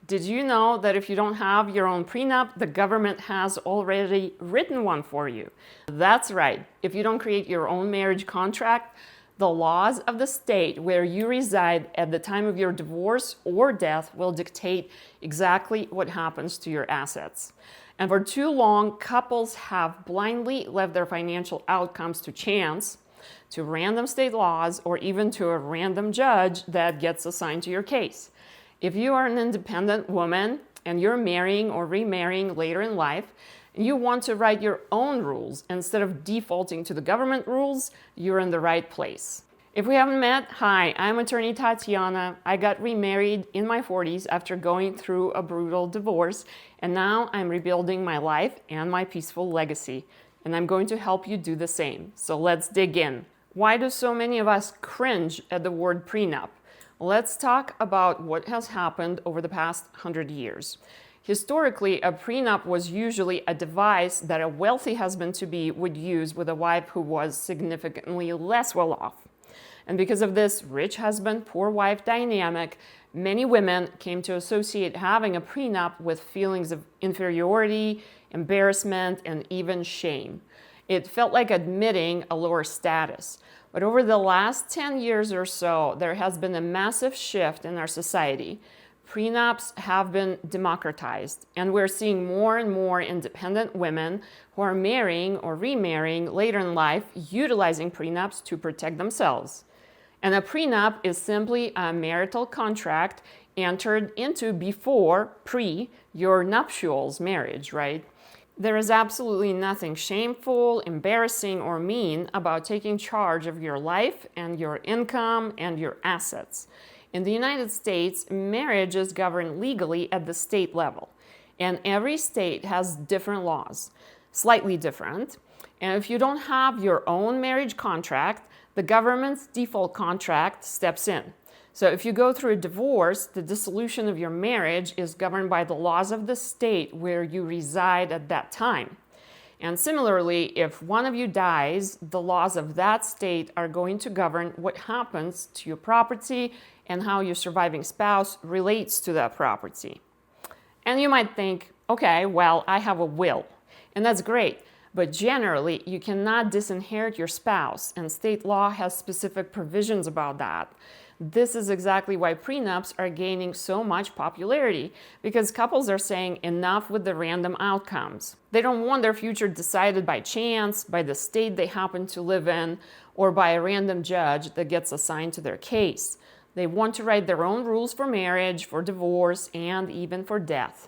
Did you know that if you don't have your own prenup, the government has already written one for you? That's right. If you don't create your own marriage contract, the laws of the state where you reside at the time of your divorce or death will dictate exactly what happens to your assets. And for too long, couples have blindly left their financial outcomes to chance, to random state laws, or even to a random judge that gets assigned to your case. If you are an independent woman and you're marrying or remarrying later in life, and you want to write your own rules instead of defaulting to the government rules, you're in the right place. If we haven't met, hi, I'm attorney Tatiana. I got remarried in my 40s after going through a brutal divorce, and now I'm rebuilding my life and my peaceful legacy. And I'm going to help you do the same. So let's dig in. Why do so many of us cringe at the word prenup? Let's talk about what has happened over the past 100 years. Historically, a prenup was usually a device that a wealthy husband-to-be would use with a wife who was significantly less well off. And because of this rich husband, poor wife dynamic, many women came to associate having a prenup with feelings of inferiority, embarrassment, and even shame. It felt like admitting a lower status. But over the last 10 years or so, there has been a massive shift in our society. Prenups have been democratized, and we're seeing more and more independent women who are marrying or remarrying later in life, utilizing prenups to protect themselves. And a prenup is simply a marital contract entered into before, your nuptials marriage, right? There is absolutely nothing shameful, embarrassing, or mean about taking charge of your life and your income and your assets. In the United States, marriage is governed legally at the state level, and every state has different laws, slightly different. And if you don't have your own marriage contract, the government's default contract steps in. So if you go through a divorce, the dissolution of your marriage is governed by the laws of the state where you reside at that time. And similarly, if one of you dies, the laws of that state are going to govern what happens to your property and how your surviving spouse relates to that property. And you might think, okay, well, I have a will, and that's great. But generally, you cannot disinherit your spouse, and state law has specific provisions about that. This is exactly why prenups are gaining so much popularity, because couples are saying enough with the random outcomes. They don't want their future decided by chance, by the state they happen to live in, or by a random judge that gets assigned to their case. They want to write their own rules for marriage, for divorce, and even for death.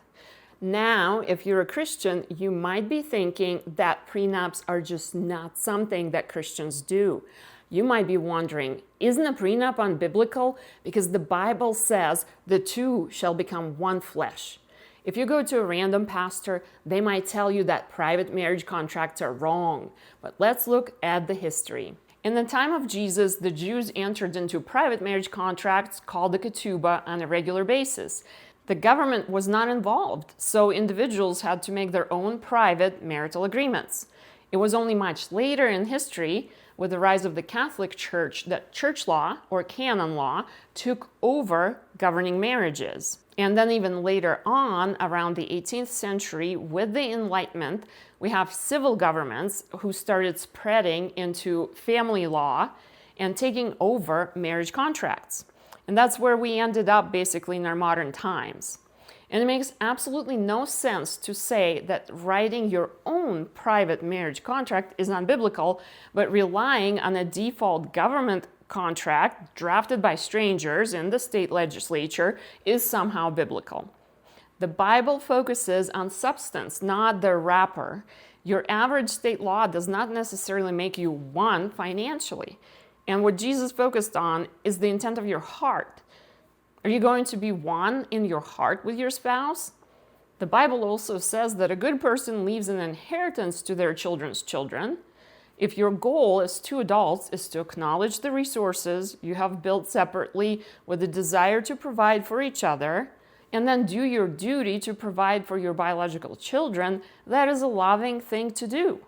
Now, if you're a Christian, you might be thinking that prenups are just not something that Christians do. You might be wondering, isn't a prenup unbiblical? Because the Bible says the two shall become one flesh. If you go to a random pastor, they might tell you that private marriage contracts are wrong. But let's look at the history. In the time of Jesus, the Jews entered into private marriage contracts called the ketubah on a regular basis. The government was not involved, so individuals had to make their own private marital agreements. It was only much later in history, with the rise of the Catholic Church, that church law, or canon law, took over governing marriages. And then even later on, around the 18th century, with the Enlightenment, we have civil governments who started spreading into family law and taking over marriage contracts. And that's where we ended up basically in our modern times. And it makes absolutely no sense to say that writing your own private marriage contract is unbiblical, but relying on a default government contract drafted by strangers in the state legislature is somehow biblical. The Bible focuses on substance, not the wrapper. Your average state law does not necessarily make you one financially. And what Jesus focused on is the intent of your heart. Are you going to be one in your heart with your spouse? The Bible also says that a good person leaves an inheritance to their children's children. If your goal as two adults is to acknowledge the resources you have built separately with a desire to provide for each other, and then do your duty to provide for your biological children, that is a loving thing to do.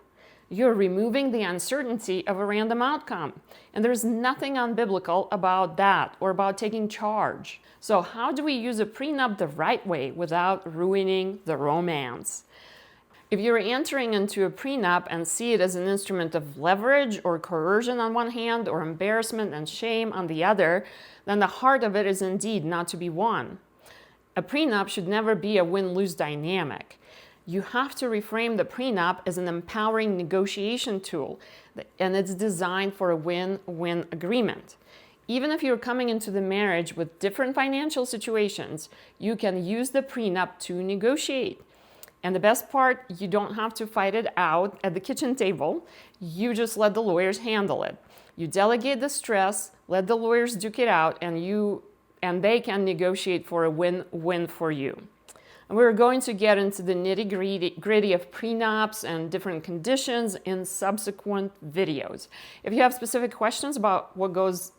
You're removing the uncertainty of a random outcome. And there's nothing unbiblical about that or about taking charge. So how do we use a prenup the right way without ruining the romance? If you're entering into a prenup and see it as an instrument of leverage or coercion on one hand or embarrassment and shame on the other, then the heart of it is indeed not to be won. A prenup should never be a win-lose dynamic. You have to reframe the prenup as an empowering negotiation tool, and it's designed for a win-win agreement. Even if you're coming into the marriage with different financial situations, you can use the prenup to negotiate. And the best part, you don't have to fight it out at the kitchen table. You just let the lawyers handle it. You delegate the stress, let the lawyers duke it out, and they can negotiate for a win-win for you. And we're going to get into the nitty-gritty of prenups and different conditions in subsequent videos. If you have specific questions about what goes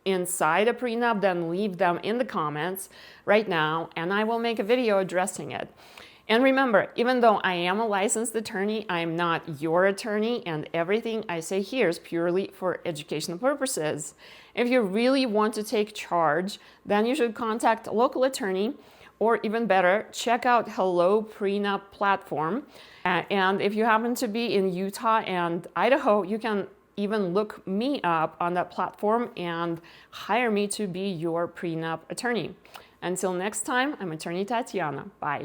inside a prenup, then leave them in the comments right now, and I will make a video addressing it. And remember, even though I am a licensed attorney, I am not your attorney, and everything I say here is purely for educational purposes. If you really want to take charge, then you should contact a local attorney, or even better, check out Hello Prenup platform. And if you happen to be in Utah and Idaho, you can even look me up on that platform and hire me to be your prenup attorney. Until next time, I'm Attorney Tatiana. Bye.